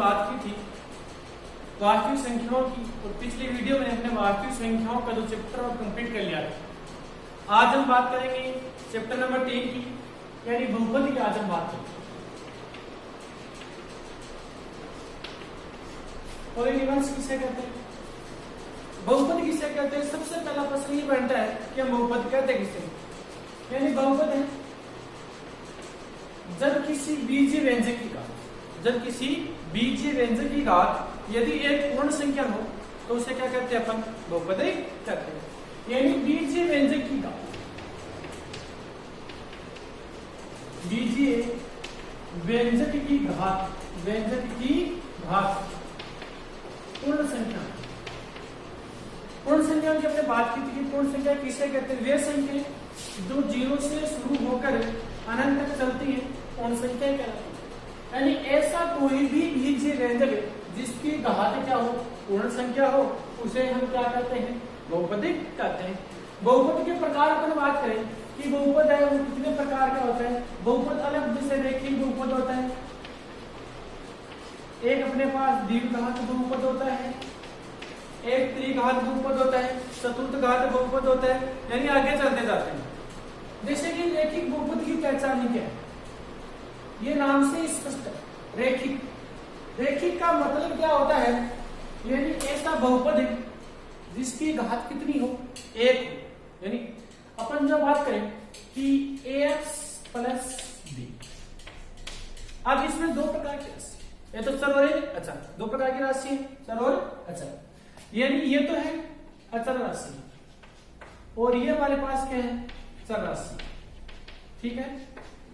बात की थी वास्तविक संख्याओं की, और पिछली वीडियो में हमने वास्तविक संख्याओं का जो चैप्टर और कंप्लीट कर लिया था। आज हम बात करेंगे चैप्टर नंबर 3 की, यानी बहुपद की। आज हम बात करेंगे पॉलीनिवल्स किसे कहते हैं, बहुपद किसे कहते हैं। सबसे पहला प्रश्न ये बनता है कि हम बहुपद कहते किसे, यानी बहुपद है जब किसी बीजीय व्यंजक की घात, जब किसी बीजीय व्यंजक की घात यदि एक पूर्ण संख्या हो तो उसे क्या कहते हैं, अपन बहुपद कहते हैं। यानी बीजीय व्यंजक की घात, बीजीय व्यंजक की घात, व्यंजक की घात पूर्ण संख्या। पूर्ण संख्या की हमने बात की थी कि पूर्ण संख्या किसे कहते हैं, वे संख्या जो 0 से शुरू होकर अनंत तक चलती है पूर्ण संख्या कहलाती है। यानी ऐसा कोई भी बीजीय व्यंजक जिसकी घात क्या हो, पूर्ण संख्या हो, उसे हम क्या कहते हैं, बहुपद कहते हैं। बहुपद के प्रकार अपन बात करें कि बहुपद है वो कितने प्रकार का होता है। बहुपद अलग जैसे रेखिक बहुपद होता है, एक अपने पास द्विघात बहुपद होता है, एक त्रिघात बहुपद होता है, चतुर्थघात बहुपद होता है, यानी आगे चलते जाते हैं। जैसे कि रेखिक बहुपद की पहचान क्या है, ये नाम से स्पष्ट है। रेखिक, रेखिक का मतलब क्या होता है, यानी ऐसा बहुपद है जिसकी घात कितनी हो, एक हो। यानी अपन जब बात करें कि ax प्लस b, अब इसमें दो प्रकार की राशि, ये तो चर और अचर, दो प्रकार की राशि है, चर और अचर। यानी ये तो है अचर राशि और ये हमारे पास क्या है, चर राशि, ठीक है।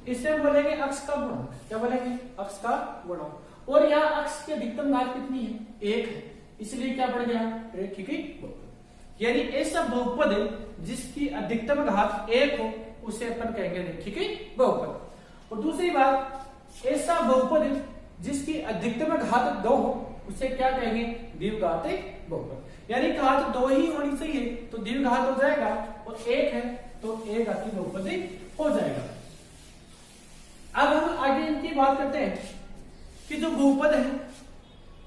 इसे बोलेंगे अक्ष का गुणक, क्या बोलेंगे, अक्ष का गुणक। और यहाँ अक्ष की अधिकतम घात कितनी है, एक है, इसलिए क्या बढ़ गया, रेखिक बहुपद। यानी ऐसा बहुपद है जिसकी अधिकतम घात एक हो उसे अपन कहेंगे रेखिक बहुपद। और दूसरी बात, ऐसा बहुपद है जिसकी अधिकतम घात 2 हो उसे क्या कहेंगे, द्विघात बहुपद। यानी घात 2 ही होनी चाहिए तो द्विघात हो जाएगा, और एक है तो एक घाती बहुपद हो जाएगा। अब हम आगे इनकी बात करते हैं कि जो बहुपद है,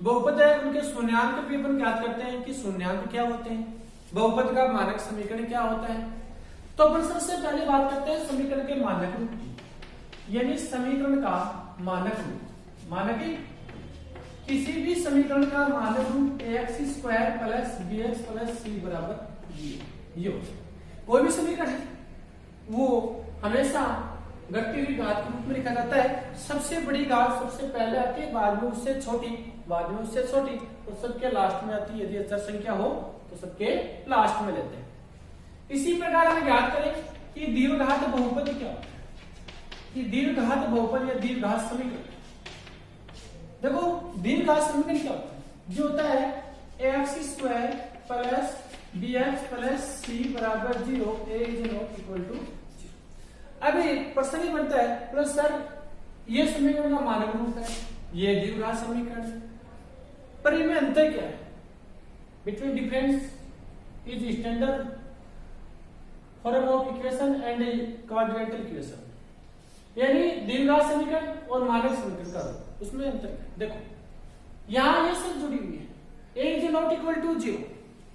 बहुपद है उनके शून्यांक भी अपन ज्ञात करते हैं कि शून्यांक क्या होते हैं, बहुपद का मानक समीकरण क्या होता है। तो अपन सबसे पहले बात करते हैं समीकरण के मानक रूप की, यानी समीकरण का मानक रूप। मानक किसी भी समीकरण का मानक रूप ax square plus bx plus c बराबर ये कोई भी समीकरण है वो हमेशा घटती हुई घात के रूप में लिखा जाता है। सबसे बड़ी घात सबसे पहले आती है, बाद में उससे छोटी, बाद में उससे छोटी, तो सबके लास्ट में आती है। यदि अचर संख्या हो तो सबके लास्ट में लेते हैं। इसी प्रकार हम ज्ञात करें कि द्विघात बहुपद क्या होता है, कि द्विघात बहुपद या द्विघात समीकरण। देखो द्विघात समीकरण क्या होता है, जो होता है ax square plus bx plus c बराबर 0, a is not equal to. अभी प्रश्न ही बनता है, प्लस सर ये समीकरण का मानक रूप है, ये द्विघात समीकरण, पर इनमें अंतर क्या है, between difference is standard form of equation and quadratic equation. यानी द्विघात समीकरण और मानक समीकरण का उसमें अंतर है। देखो यहां ये सब जुड़ी हुई है, a is not equal to 0,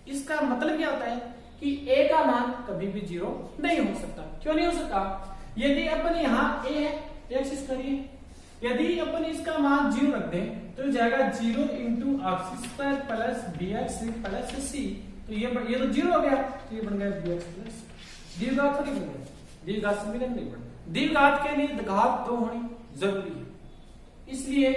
इसका मतलब क्या होता है कि a का मान कभी भी 0 नहीं हो सकता। क्यों नहीं हो सकता, यदि अपन यहाँ a है, x करिए, यदि अपन इसका मान 0 रख दें तो जाएगा 0 into x square plus bx plus c, तो ये तो 0 हो गया, तो ये बन गया bx प्लस। द्विघात थोड़ी बन गया, द्विघात समीकरण नहीं बन। द्विघात के लिए घात 2 होनी जरूरी है, इसलिए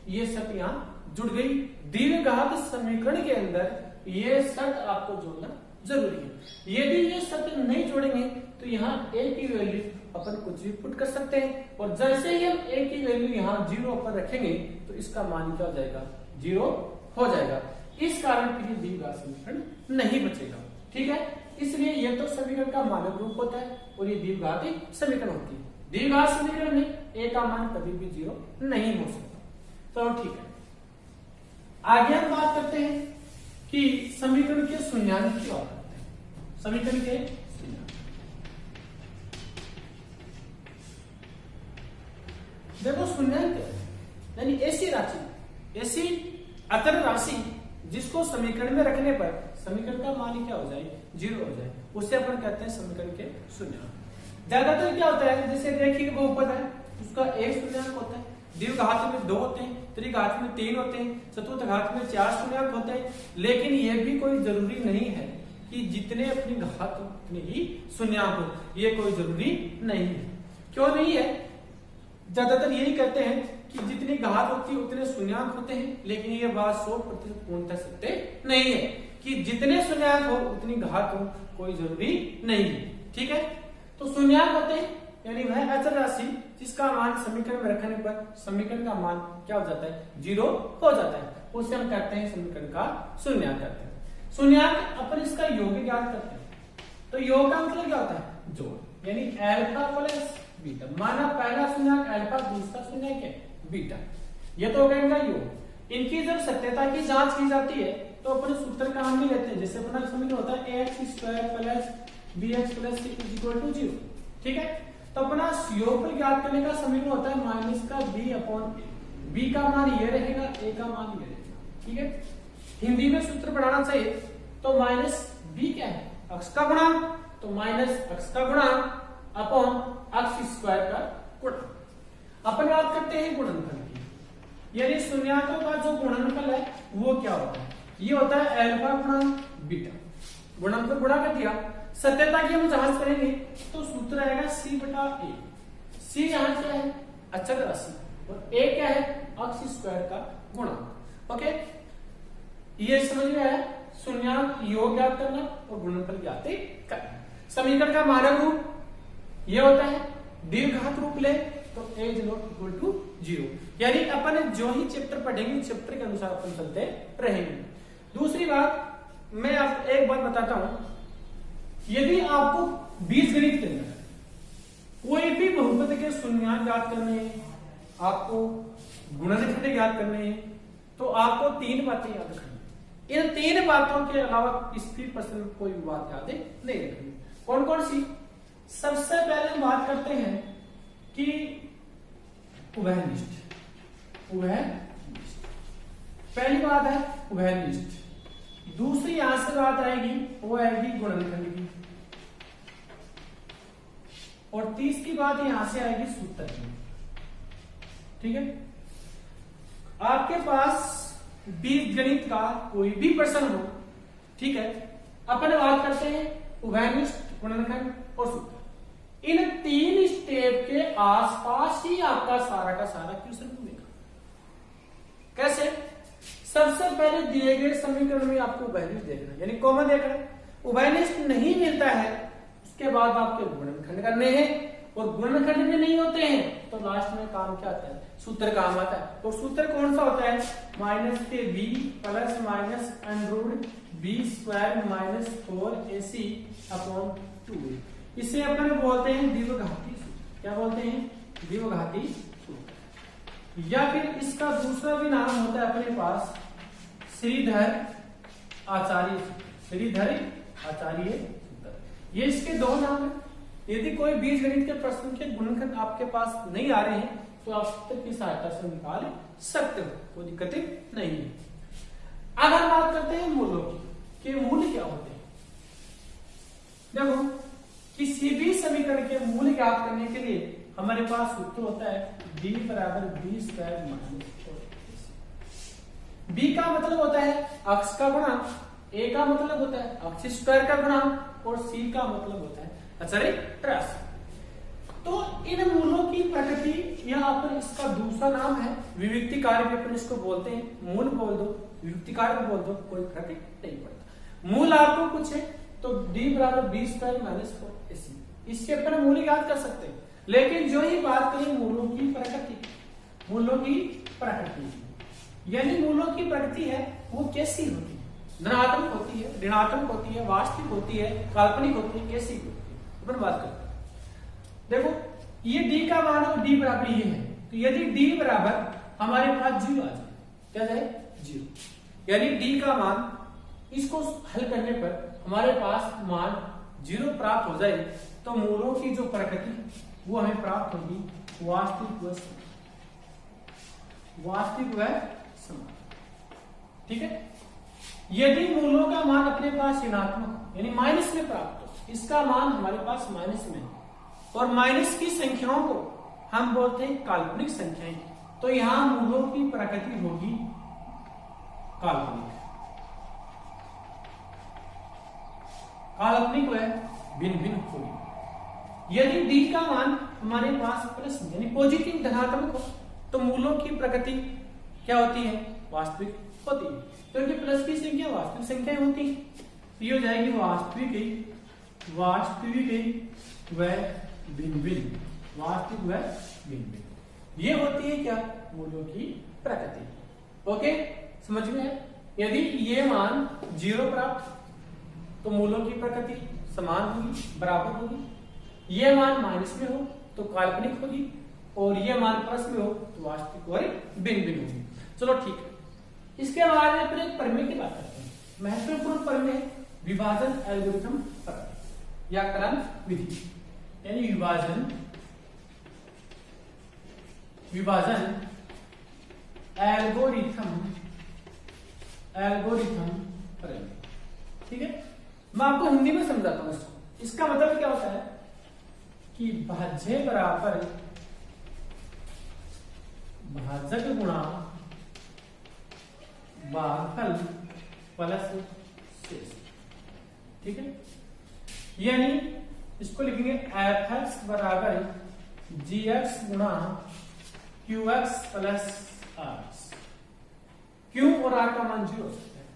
ये शर्त यहाँ जुड़ गई। द्विघात समीकरण के अंदर ये शर्त आपको जोड़ना जरूरी है। यदि ये शर्त नहीं जोड़ेंगे तो यहाँ a की वैल्यू अपन कुछ भी पुट कर सकते हैं, और जैसे ही हम a की वैल्यू यहाँ 0 पर रखेंगे तो इसका मान क्या हो जाएगा, 0 हो जाएगा। इस कारण के लिए द्विघात समीकरण नहीं बचेगा, ठीक है। इसलिए ये तो समीकरण का मानक रूप होता है और ये द्विघाती समीकरण होती है। द्विघात समीकरण में a का मान कभी भी 0 नहीं हो सकता। तो ठीक है, आगे हम बात करते हैं कि समीकरण के शून्यांक की बात करते हैं। समीकरण के शून्यांक, देखो शून्यांक यानी ऐसी राशि ऐसी अचर राशि जिसको समीकरण में रखने पर समीकरण का मान ही क्या हो जाए, 0 हो जाए, उसे अपन कहते हैं समीकरण के शून्यांक। ज्यादातर क्या होता है, जैसे रेखिक बहुपद है उसका एक शून्यांक होता है, द्विघात में 2 होते हैं, त्रिघात में 3 होते हैं, चतुर्थ घात में 4 शून्यांक होते हैं। लेकिन यह भी कोई जरूरी नहीं है कि जितने अपनी घात उतने ही शून्यांक हो, ये कोई जरूरी नहीं है। क्यों नहीं है? ज्यादातर यही कहते हैं कि जितनी घात होती है उतने शून्यांक होते हैं, लेकिन ये बात 100% पूर्णतः सत्य नहीं है कि जितने शून्यांक हो उतनी घात हो, कोई जरूरी नहीं है। ठीक है, तो शून्यांक होते हैं यानी वह अचर राशि जिसका मान समीकरण में रखने पर समीकरण का मान क्या हो जाता है, 0 हो जाता है, उसे हम कहते हैं समीकरण का शून्यांक कहते हैं। शून्यांक अपन इसका योग ज्ञात करते हैं, तो योग का मतलब क्या होता है, जोड़, यानी अल्फा प्लस बीटा। माना पहला शून्यांक अल्फा, दूसरा शून्यांक है बीटा, ये तो हो गया इनका योग। इनकी जब सत्यता की जांच की जाती है तो अपन सूत्र का हम भी लेते हैं, जैसे अपना समीकरण होता है ax² plus bx plus c equal to 0। ठीक है, तो अपना योगफल ज्ञात करने का समीकरण होता है माइनस का b अपॉन a। b का मान ये रहेगा, a का मान ये रहेगा। ठीक है, हिंदी में सूत्र पढ़ाना चाहिए तो माइनस b क्या है, अक्ष का गुणांक, तो माइनस अक्ष का गुणांक अपॉन अक्ष स्क्वायर का गुणा। अपन बात करते हैं गुणनफल की, यानी शून्यांकों का जो गुणनफल है वो क्या होता है, ये होता है अल्फा गुणा बीटा। गुणनफल गुणा कर दिया, सत्यता की हम जांच करेंगे तो सूत्र आएगा c बटा a। c यहाँ क्या है, अचर राशि, और a क्या है, अक्ष स्क्वायर का गुणांक। ओके, ये समझ में आया, शून्यांक योग ज्ञात करना और गुणनफल ज्ञात करना। समीकरण का मानक रूप ये होता है, दीर्घात रूप ले तो a = इक्वल 0, यानी अपन जो ही चैप्टर पढ़ेंगे चैप्टर के अनुसार अपन चलते रहेंगे। दूसरी बात, मैं आप एक बात बताता हूं, यदि आपको बीजगणित के अंदर कोई भी बहुपद के शून्यांक ज्ञात करने हैं, आपको गुणनखंड ज्ञात करने हैं, तो आपको 3 बातें याद रखनी। इन 3 बातों के अलावा किसी भी प्रश्न में कोई बात याद नहीं रखनी। कौन कौन सी? सबसे पहले हम बात करते हैं कि उभयनिष्ठ। पहली बात है उभयनिष्ठ। दूसरी यहां से बात आएगी, वो आएगी गुणनखंड की, और तीसरी बात यहां से आएगी सूत्र की। ठीक है, आपके पास बीजगणित का कोई भी प्रश्न हो, ठीक है, अपन बात करते हैं उभयनिष्ठ, गुणनखंड और सूत्र। इन 3 स्टेप के आसपास ही आपका सारा का सारा क्वेश्चन बनेगा। कैसे? सबसे पहले दिए गए समीकरण में आपको उभयनिष्ठ देखना है, यानी कॉमन देखना है। उभयनिष्ठ नहीं मिलता है, उसके बाद आपके गुणनखंड करने हैं, और गुणनखंड में नहीं होते हैं तो लास्ट में काम क्या आता है, सूत्र काम आता है। तो सूत्र कौन सा होता है, माइनस के b plus minus under b square minus 4ac upon 2a। इसे अपन बोलते हैं द्विघाती सूत्र। क्या बोलते हैं? द्विघाती सूत्र। या फिर इसका दूसरा भी नाम होता है अपने पास श्रीधर आचार्य सूत्र। श्रीधर आचार्य सूत्र, ये इसके 2 नाम है। यदि कोई बीजगणित के प्रश्न के गुणनखंड आपके पास नहीं आ रहे हैं तो आप सूत्र की सहायता से निकाल सकते हो, कोई दिक्कत नहीं है। अगर बात करते हैं मूलों की, कि मूल क्या होते हैं। देखो, किसी भी समीकरण के मूल ज्ञात करने के लिए हमारे पास सूत्र होता है b बराबर b square minus 4ac। b का मतलब होता है अक्ष का गुणांक, a का मतलब होता है अक्ष स्क्वायर का गुणांक, और c का मतलब होता है अचर राशि। तो इन मूलों की प्रकृति, या अपन इसका दूसरा नाम है विविक्ति कार्य भी अपन इसको बोलते हैं। मूल बोल दो, विविक्ति कार्य बोल दो, कोई फर्क नहीं पड़ता। मूल आपको कुछ है तो d बराबर b स्क्वायर माइनस 4ac, इससे अपन मूल याद कर सकते हैं। लेकिन जो ही बात करें मूलों की प्रकृति, मूलों की प्रकृति यानी मूलों की प्रकृति है वो कैसी होती है, धनात्मक होती है, ऋणात्मक होती है, वास्तविक होती है, काल्पनिक होती है, कैसी होती है, अपन बात करते हैं। देखो, ये d का मान और d बराबर ये है, तो यदि d बराबर हमारे पास 0 आ जाए, क्या जाए 0, यानी d का मान, इसको हल करने पर हमारे पास मान 0 प्राप्त हो जाए, तो मूलों की जो प्रकृति वो हमें प्राप्त होगी वास्तविक व समान। ठीक है, यदि मूलों का मान अपने पास ऋणात्मक यानी माइनस में प्राप्त हो, इसका मान हमारे पास माइनस में है और माइनस की संख्याओं को हम बोलते हैं काल्पनिक संख्याएं, तो यहां मूलों की प्रकृति होगी काल्पनिक। काल्पनिक वह भिन्न भिन्न होगी। यदि डी का मान हमारे पास प्लस यानी पॉजिटिव धनात्मक हो तो मूलों की प्रकृति क्या होती है? वास्तविक होती है, क्योंकि प्लस की संख्या वास्तविक संख्याएं होती है। ये हो जाएगी वास्तविक व भिन्न भिन्न, वास्तविक व भिन्न भिन्न। ये होती है क्या? मूलों की प्रकृति। ओके, समझ में है? यदि ये मान 0 प्राप्त तो मूलों की प्रकृति समान होगी, बराबर होगी। ये मान माइनस में हो तो काल्पनिक होगी और ये मान प्लस में हो तो वास्तविक और भिन्न भिन्न होगी। चलो ठीक है, इसके बाद में फिर एक प्रमेय की बात करते हैं। महत्वपूर्ण प्रमेय विभाजन एल्गोरिथम या कलन विधि, यानी विभाजन एल्गोरिथम प्रमेय। ठीक है, मैं आपको हिंदी में समझाता हूं इसको। इसका मतलब क्या होता है कि भाज्य बराबर भाजक गुणा भागफल प्लस शेष। ठीक है, यानी इसको लिखेंगे एफ एक्स बराबर जी एक्स गुणा Q X plus R. Q और आर का मान 0 हो सकता है।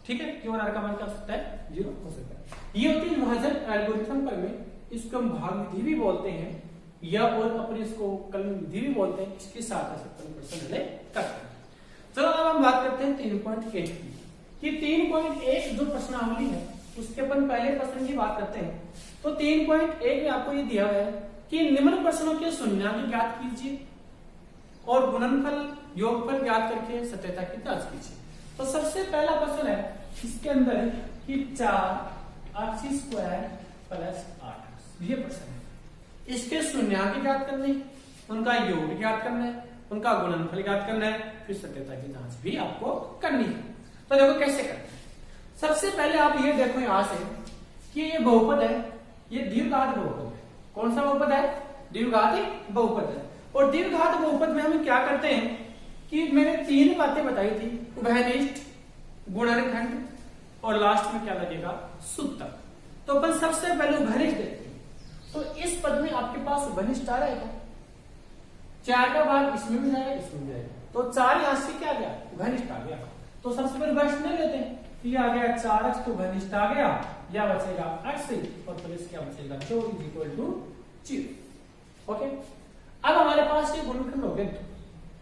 ठीक है, क्यू और आर का मान क्या हो सकता है? 0 हो सकता है। ये होती है विभाजन एल्गोरिथम प्रमेय। इसको हम भाग विधि भी बोलते हैं या और अपने इसको कलन विधि भी बोलते हैं। इसकी सहायता से करते हैं। चलो अब हम बात करते हैं 3.1 की। कि 3.1 जो प्रश्नावली है उसके अपन पहले प्रश्न की बात करते हैं। तो 3.1 में आपको ये दिया हुआ है कि निम्न प्रश्नों के शून्यांक ज्ञात कीजिए और गुणनफल योगफल ज्ञात करके सत्यता की जांच कीजिए। तो सबसे पहला प्रश्न है इसके अंदर कि 4x² प्लस 8x, ये प्रश्न है। इसके शून्यांक ज्ञात करने, उनका योग ज्ञात करना है, उनका गुणनफल ज्ञात करना है, फिर सत्यता की जांच भी आपको करनी है। तो देखो कैसे करते हैं। सबसे पहले आप ये देखो यहां से कि ये बहुपद है, ये द्विघात बहुपद है। कौन सा बहुपद है? द्विघाती बहुपद है। और द्विघात बहुपद में हम क्या करते हैं कि मैंने 3 बातें बताई थी, उभयनिष्ठ, गुणनखंड और लास्ट में क्या लगेगा? सूत्रक। तो अपन सबसे पहले उभयनिष्ठ देखते हैं। तो इस पद में आपके पास उभयनिष्ठ आ रहेगा, 4 का भाग इसमें भी जाएगा, इसमें भी जाएगा। तो 4 यहां से क्या गया? उभयनिष्ठ आ गया। तो सबसे पहले उभयनिष्ठ नहीं लेते हैं, ये आ गया 4x तो उभयनिष्ठ आ गया, या बचेगा x और प्लस क्या बचेगा? 2 = 0। ओके, अब हमारे पास ये गुणनखंड हो गए,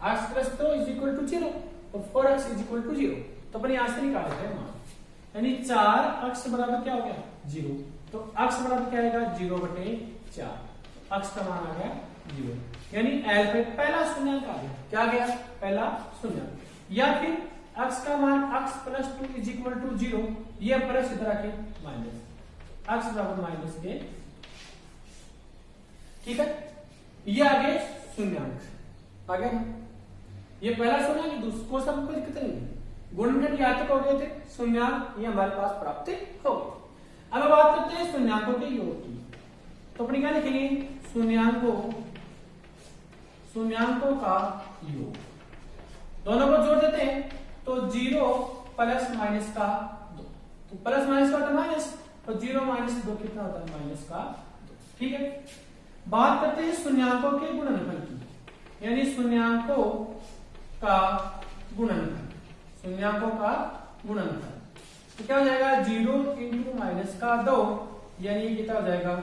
x + 2 = 0 और 4x = 0। तो अपन यहां से निकाल देते हैं मान, यानी 4x बराबर क्या हो गया? 0। तो x बराबर क्या आएगा? 0/4। x का मान आ गया 0, यानी एल पे पहला शून्यांक आ गया। क्या गया? पहला शून्यांक। या फिर x का मान x + 2 = 0, ये प्लस इधर आके माइनस, x बराबर माइनस के। ठीक है, ये आगे शून्यांक आ गया ना, ये पहला शून्यांक, दूसरा सब कोई दिक्कत नहीं है। गुणनखंड ज्ञात हो गए थे, शून्यांक ये हमारे पास प्राप्त हो गए। अब बात करते हैं शून्यांकों के योग की। तो अपने क्या लिखेंगे? शून्यांकों का योग। दोनों को जोड़ देते हैं तो 0 + माइनस का 2, तो प्लस माइनस का होता है माइनस, और 0 - 2 कितना होता है? माइनस का 2। ठीक है, बात करते हैं शून्यांकों के गुणनफल की, यानी शून्यांकों का गुणनफल। तो क्या हो जाएगा? 0 × माइनस का 2, यानी कितना हो जाएगा?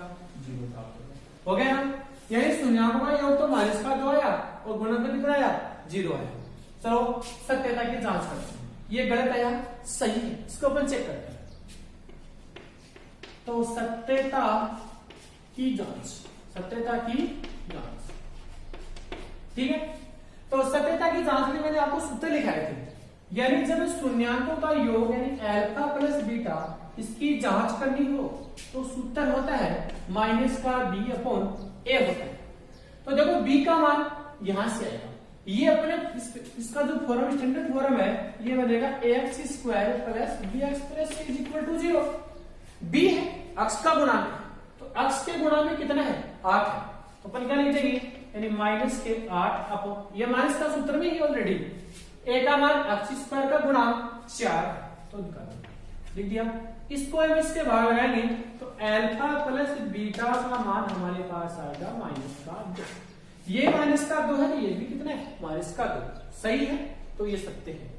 0 प्राप्त हो गया ना। यानी शून्यांकों का योग तो माइनस का 2 आया और गुणनफल कितना आया? 0 आया। चलो सत्यता की जांच करते हैं, ये गलत आया, सही है, इसको अपन चेक करते हैं। तो सत्यता की जांच। ठीक है, तो सत्यता की जांच में मैंने आपको सूत्र लिखाए थे, यानी जब शून्यांकों का योग यानी अल्फा प्लस बीटा इसकी जांच करनी हो तो सूत्र होता है -b/a होता है। तो देखो b का मान यहां से आएगा, ये अपने इसका जो फॉर्म स्टैंडर्ड फॉर्म है ये बनेगा ax square plus bx plus c is equal to 0। b है अक्ष का गुणांक, तो अक्ष के गुणांक में कितना है 8 है, तो अपन क्या लिख देंगे यानी माइनस के 8 अपॉन ये माइनस का सूत्र में ही ऑलरेडी a का मान अक्ष स्क्वायर का गुणांक 4 तो लिख दिया। इसको हम इसके भाग लगाएंगे तो अल्फा प्लस बीटा का मान हमारे पास आएगा माइनस का 2। ये माइनस का 2 है, ये भी कितना है माइनस का 2, सही है, तो ये सत्य है।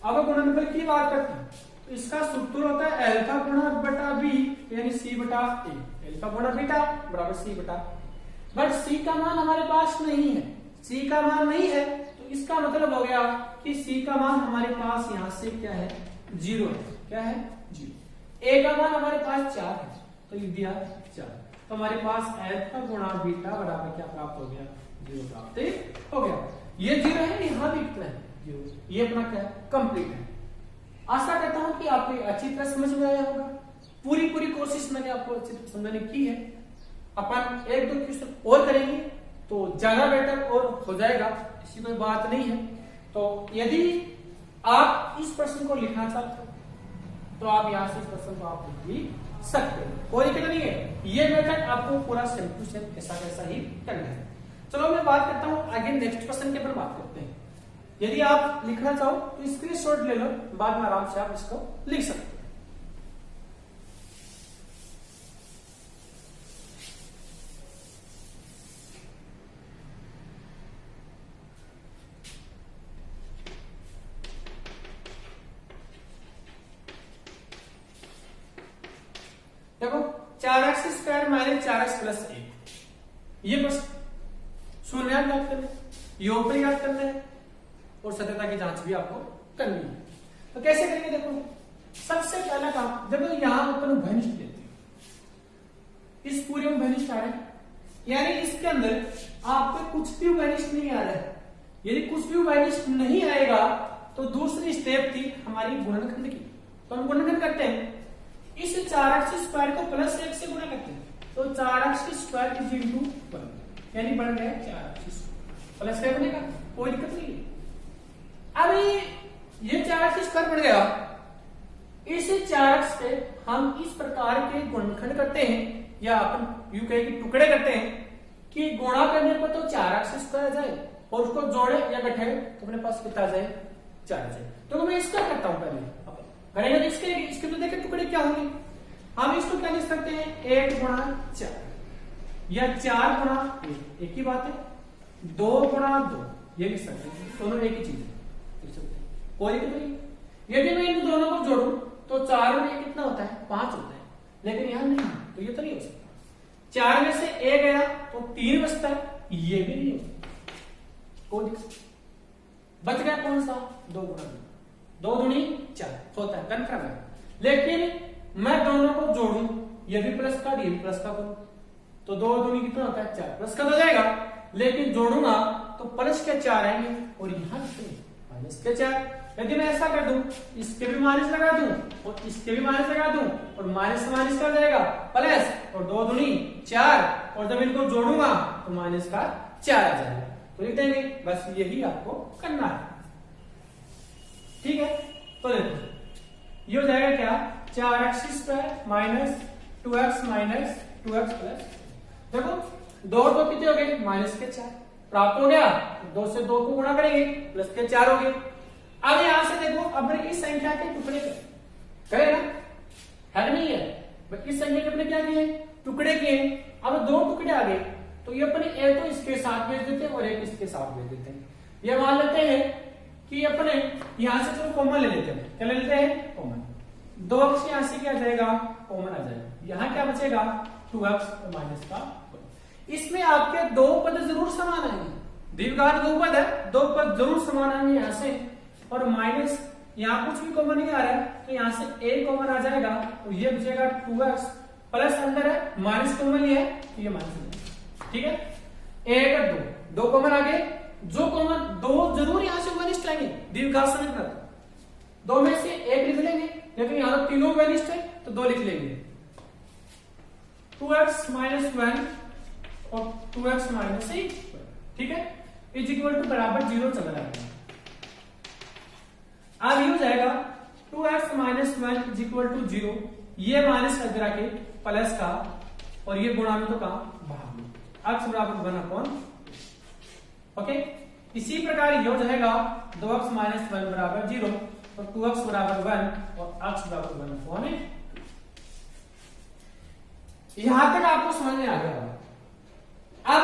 अब गुणनफल की बात करते हैं तो इसका सूत्र होता है अल्फा गुणा बटा बी यानी सी बटा ए, अल्फा गुणा बीटा बराबर सी बटा, बट सी का मान हमारे पास नहीं है, सी का मान नहीं है तो इसका मतलब हो गया कि सी का मान हमारे पास यहाँ से क्या है 0 है, क्या है 0। ए का मान हमारे पास 4 है तो लिख दिया 4, तो हमारे पास अल्फा गुणा बीटा बराबर क्या प्राप्त हो गया 0 प्राप्त हो गया। ये 0 है, यहाँ भी कितना है 0, ये अपना क्या है कंप्लीट है। आशा करता हूं कि आपको अच्छी तरह समझ में आया होगा। पूरी कोशिश मैंने आपको अच्छी तरह समझाने की है। अपन एक दो क्वेश्चन और करेंगे तो ज्यादा बेटर और हो जाएगा, ऐसी कोई बात नहीं है। तो यदि आप इस प्रश्न को लिखना चाहते हो तो आप यहाँ से इस प्रश्न को आप लिख भी सकते हो, कोई दिक्कत नहीं है। ये मेथड आपको पूरा सेम टू सेम कैसा ही करना है। चलो मैं बात करता हूँ आगे नेक्स्ट क्वेश्चन के ऊपर बात करते हैं। यदि आप लिखना चाहो तो स्क्रीनशॉट ले लो, बाद में आराम से आप इसको लिख सकते हो। देखो 4x square minus 4x plus 1, ये प्रश्न शून्यांक याद करना है, योग पर याद करना है और सत्यता की जांच भी आपको करनी है। तो कैसे करेंगे देखो, सबसे पहला काम देखो यहां अपन घनिष्ठ लेते हैं, इस पूरे में घनिष्ठ आ रहा है, यानी इसके अंदर आपको कुछ भी घनिष्ठ नहीं आ रहा है। यदि कुछ भी घनिष्ठ नहीं आएगा तो दूसरी स्टेप थी हमारी गुणनखंड की, तो हम गुणनखंड करते हैं, इस 4x स्क्वायर को प्लस 1 से गुणा करते हैं, तो 4x स्क्वायर इज इनटू 1 यानी बढ़ गया 4x प्लस क्या बनेगा, कोई दिक्कत नहीं है। अभी ये 4x स्क्वायर बढ़ गया, इस 4x से हम इस प्रकार के गुणनखंड करते हैं या अपन यूं कहें कि टुकड़े करते हैं कि गुणा करने पर तो 4x स्क्वायर आ जाए और उसको जोड़े या घटाए तो अपने पास कितना आ जाए 4 आ जाए। तो मैं इसका करता हूं पहले करेंगे तो इसके तो देखिए टुकड़े क्या होंगे, हम इसको क्या लिख सकते हैं 1 गुणा 4 या 4 गुणा 1, एक ही बात है, 2 गुणा 2 ये लिख सकते हैं, दोनों एक ही चीज है, कोई दिक्कत नहीं। यदि मैं इन दोनों को जोड़ूं तो 4 में कितना होता है 5 होता है, लेकिन यहां नहीं तो ये तो नहीं हो सकता। 4 में से 1 गया तो 3 बचता है, ये भी नहीं हो सकता, कोई दिक्कत। बच गया कौन सा 2 गुणा 2 दूनी 4 होता है, कन्फर्म है। लेकिन मैं दोनों को जोड़ूं, ये भी प्लस का ये भी प्लस का करूं तो 2 दूनी कितना होता है 4, प्लस का तो जाएगा, लेकिन जोड़ूंगा तो प्लस के 4 आएंगे और यहां माइनस के 4। यदि मैं ऐसा कर दूं, इसके भी माइनस लगा दूं और इसके भी माइनस लगा दूं और माइनस माइनस का जाएगा प्लस और 2 दूनी 4 और जब इनको जोड़ूंगा तो माइनस का 4 आ जाएगा, तो लिख देंगे। बस यही आपको करना है, ठीक है। तो देखो ये हो जाएगा क्या 4x square minus 2x minus 2x plus, देखो 2 तो कितने हो गए माइनस के 4 प्राप्त हो गया, 2 से 2 को गुणा करेंगे प्लस के 4 हो गए। अब यहां से देखो अब इस संख्या के टुकड़े करे ना, है नहीं है, इस संख्या के अपने क्या किए टुकड़े किए। अब 2 टुकड़े आ गए तो ये अपने एक तो इसके साथ भेज देते हैं और एक इसके साथ भेज देते हैं। ये मान लेते हैं कि अपने यहां से जो कॉमन ले लेते हैं, क्या ले लेते हैं कॉमन, 2 अक्ष यहां से क्या आ जाएगा कॉमन आ जाएगा, यहां क्या बचेगा 2x और माइनस का 1। इसमें आपके 2 पद जरूर समान आएंगे, दीर्घघात बहुपद है, 2 पद जरूर समान आएंगे यहां से, और माइनस यहां कुछ भी कॉमन नहीं आ रहा है तो यहां से a कॉमन आ जाएगा और ये बचेगा 2x प्लस अंदर है माइनस कॉमन ही है तो ये माइनस, ठीक है। 1 2 कॉमन आ गए, जो कॉमन 2 जरूर यहां से घनिष्ठ आएंगे, दीर्घघात समीकरण 2 में से 1 लिख लेंगे, लेकिन यहां तो तीनों घनिष्ठ है तो 2 लिख लेंगे, 2x माइनस 1 और 2x माइनस 8, ठीक है। इज इक्वल टू बराबर 0 चला जाएगा। अब ये हो जाएगा 2x minus 1 is equal to 0, ये माइनस कर दे के प्लस का, और ये गुणा में तो का भाग में, x बराबर 1 अपॉन। ओके, इसी प्रकार ये हो जाएगा 2x माइनस 1 बराबर 0, और 2x बराबर 1 और x बराबर 1 अपॉन 8। यहां तक आपको समझ में आ गया होगा। अब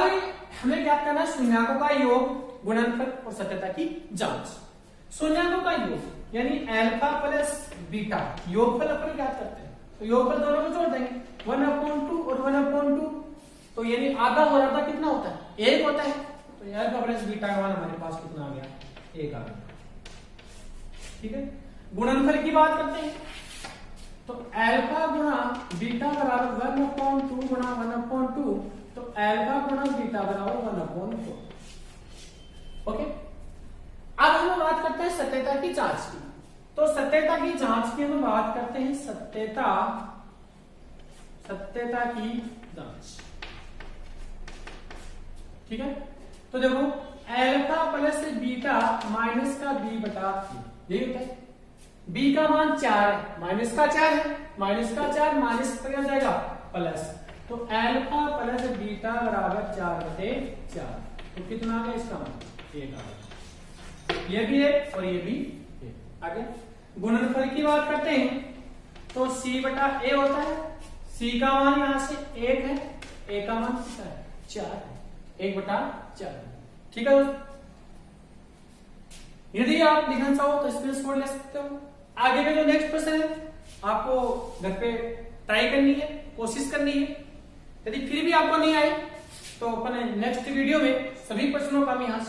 हमें क्या करना है, शून्यकों का योग, गुणनफल और सत्यता की जांच। शून्यकों का योग यानी अल्फा प्लस बीटा, योगफल अपन क्या करते हैं, तो योगफल दोनों को जोड़ देंगे, 1/2 और 1/2, तो यानी आधा हो रहा था कितना होता है, 1 होता है, तो अल्फा प्लस बीटा का मान हमारे पास कितना आ गया, 1 आ गया। ठीक है, गुणनफल की बात करते हैं, तो अल्फा गुणा बीटा बराबर 1/2 गुणा 1/2, तो अल्फा गुणा बीटा बराबर 1/4। ओके, अब हम बात करते हैं सत्यता की जांच की। तो सत्यता की जांच की हम बात करते हैं, सत्यता की जांच। ठीक है, तो देखो अल्फा प्लस बीटा माइनस का b बटा c, यही होता है। b का मान 4 है, माइनस का 4 है, माइनस का 4 माइनस कर जाएगा प्लस, तो अल्फा प्लस बीटा बराबर 4/4, तो कितना आ गया इसका मान, 1 आ गया। ये भी है और ये भी है। आगे गुणनफल की बात करते हैं, तो c बटा a होता है, c का मान यहां से 1 है, a का मान कितना है, 4 है, 1/4। ठीक है दोस्तों, यदि आप लिखना चाहो तो स्क्रीनशॉट ले सकते हो। आगे का जो नेक्स्ट क्वेश्चन है आपको घर पे ट्राई करनी है, कोशिश करनी है। यदि फिर भी आपको नहीं आए तो अपने नेक्स्ट वीडियो में सभी प्रश्नों का हम यहाँ